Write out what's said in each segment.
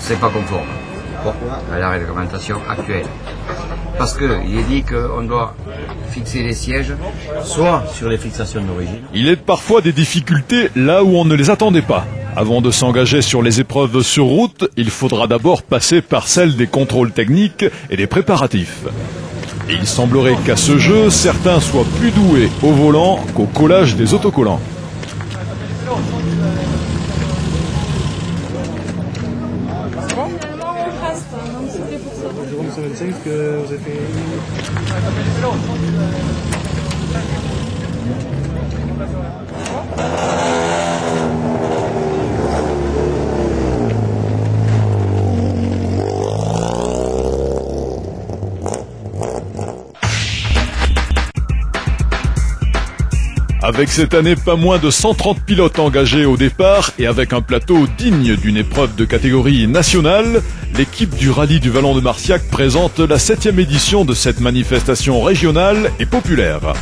c'est pas conforme. Pourquoi? À la réglementation actuelle. Parce qu'il est dit qu'on doit fixer les sièges Soit sur les fixations d'origine. Il est parfois des difficultés là où on ne les attendait pas. Avant de s'engager sur les épreuves sur route, il faudra d'abord passer par celle des contrôles techniques et des préparatifs. Et il semblerait qu'à ce jeu, certains soient plus doués au volant qu'au collage des autocollants. Avec cette année pas moins de 130 pilotes engagés au départ et avec un plateau digne d'une épreuve de catégorie nationale, l'équipe du Rallye du Vallon de Marciac présente la 7e édition de cette manifestation régionale et populaire.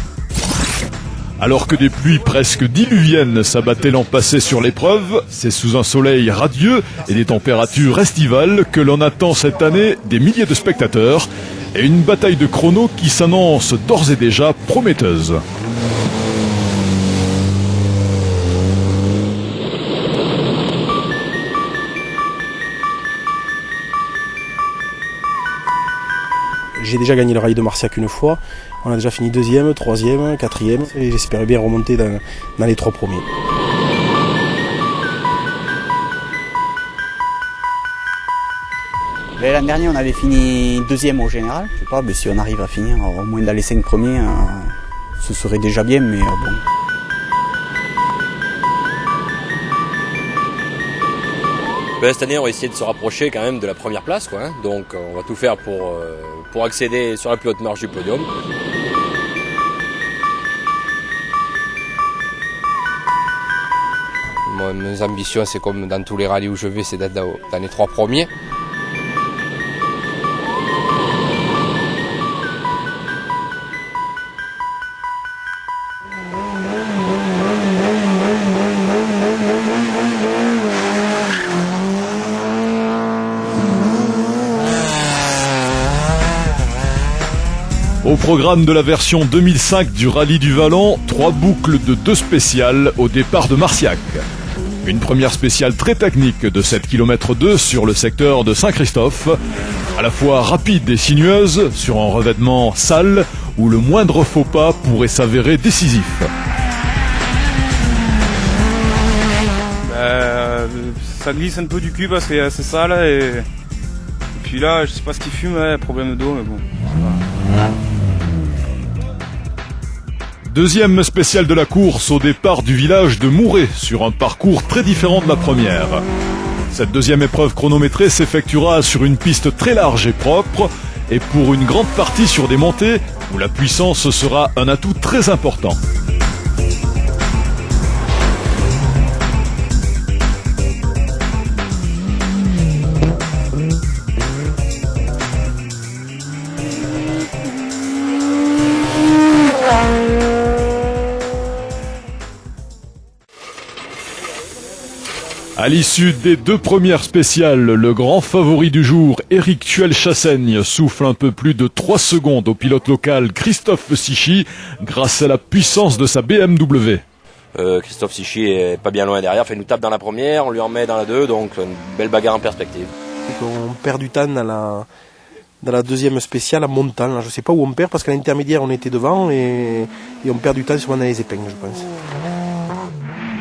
Alors que des pluies presque diluviennes s'abattaient l'an passé sur l'épreuve, c'est sous un soleil radieux et des températures estivales que l'on attend cette année des milliers de spectateurs et une bataille de chrono qui s'annonce d'ores et déjà prometteuse. J'ai déjà gagné le rallye de Marciac une fois, on a déjà fini 2e, 3e, 4e et j'espérais bien remonter dans les 3 premiers. L'année dernière on avait fini 2e au général, je sais pas, mais si on arrive à finir au moins dans les 5 premiers, ce serait déjà bien, mais bon. Cette année, on va essayer de se rapprocher quand même de la première place, quoi. Donc, on va tout faire pour accéder sur la plus haute marche du podium. Mes ambitions, c'est comme dans tous les rallyes où je vais, c'est d'être dans les 3 premiers. Au programme de la version 2005 du Rallye du Vallon, 3 boucles de 2 spéciales au départ de Marciac. Une première spéciale très technique de 7 km 2 sur le secteur de Saint-Christophe, à la fois rapide et sinueuse sur un revêtement sale où le moindre faux pas pourrait s'avérer décisif. Ça glisse un peu du cul parce que c'est assez sale et puis là je sais pas ce qui fume, problème d'eau mais bon. Deuxième spéciale de la course au départ du village de Mouret, sur un parcours très différent de la première. Cette deuxième épreuve chronométrée s'effectuera sur une piste très large et propre, et pour une grande partie sur des montées où la puissance sera un atout très important. À l'issue des 2 premières spéciales, le grand favori du jour, Éric Tuel-Chassaigne, souffle un peu plus de 3 secondes au pilote local Christophe Sichy grâce à la puissance de sa BMW. Christophe Sichy est pas bien loin derrière, il nous tape dans la première, on lui en met dans la 2, donc une belle bagarre en perspective. On perd du temps dans la deuxième spéciale en montant. Là, je ne sais pas où on perd parce qu'à l'intermédiaire on était devant et on perd du temps souvent dans les épingles, je pense.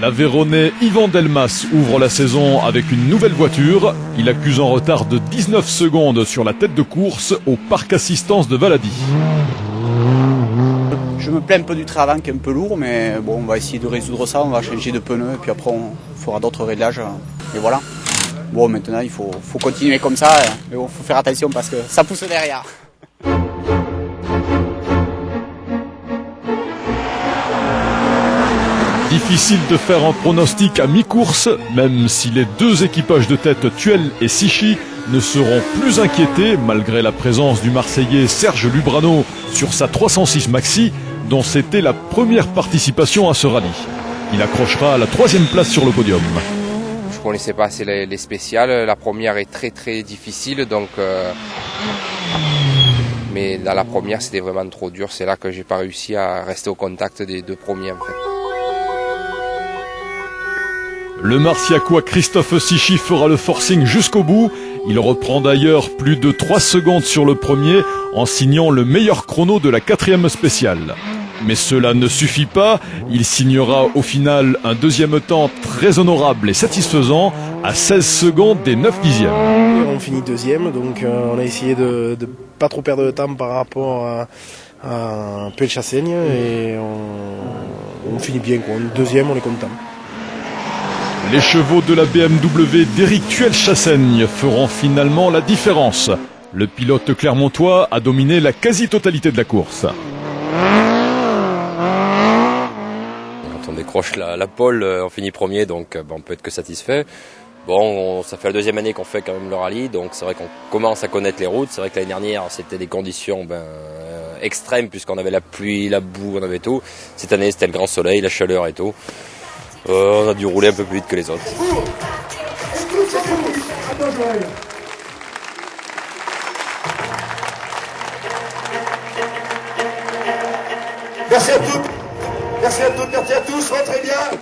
L'Aveyronais Yvan Delmas ouvre la saison avec une nouvelle voiture. Il accuse un retard de 19 secondes sur la tête de course au parc assistance de Valady. Je me plains un peu du train avant qui est un peu lourd, mais bon, on va essayer de résoudre ça, on va changer de pneus et puis après on fera d'autres réglages. Et voilà. Bon, maintenant il faut continuer comme ça, mais bon, faut faire attention parce que ça pousse derrière. Difficile de faire un pronostic à mi-course, même si les 2 équipages de tête Tuel et Sichy ne seront plus inquiétés malgré la présence du Marseillais Serge Lubrano sur sa 306 Maxi, dont c'était la première participation à ce rallye. Il accrochera la 3e place sur le podium. Je connaissais pas assez les spéciales. La première est très très difficile, donc mais dans la première c'était vraiment trop dur. C'est là que j'ai pas réussi à rester au contact des deux premiers en fait. Le Marciacois Christophe Sichy fera le forcing jusqu'au bout. Il reprend d'ailleurs plus de 3 secondes sur le premier en signant le meilleur chrono de la 4e spéciale. Mais cela ne suffit pas, il signera au final un deuxième temps très honorable et satisfaisant à 16 secondes des 9 dixièmes. On finit deuxième, donc on a essayé de pas trop perdre de temps par rapport à Puel Chassaigne et on finit bien quoi. Deuxième, on est content. Les chevaux de la BMW d'Éric Tuel-Chassaigne feront finalement la différence. Le pilote clermontois a dominé la quasi-totalité de la course. Quand on décroche la pole, on finit premier, donc on peut être que satisfait. Bon, ça fait la deuxième année qu'on fait quand même le rallye, donc c'est vrai qu'on commence à connaître les routes. C'est vrai que l'année dernière, c'était des conditions extrêmes, puisqu'on avait la pluie, la boue, on avait tout. Cette année, c'était le grand soleil, la chaleur et tout. On a dû rouler un peu plus vite que les autres. Merci à toutes, merci à tous, rentrez bien.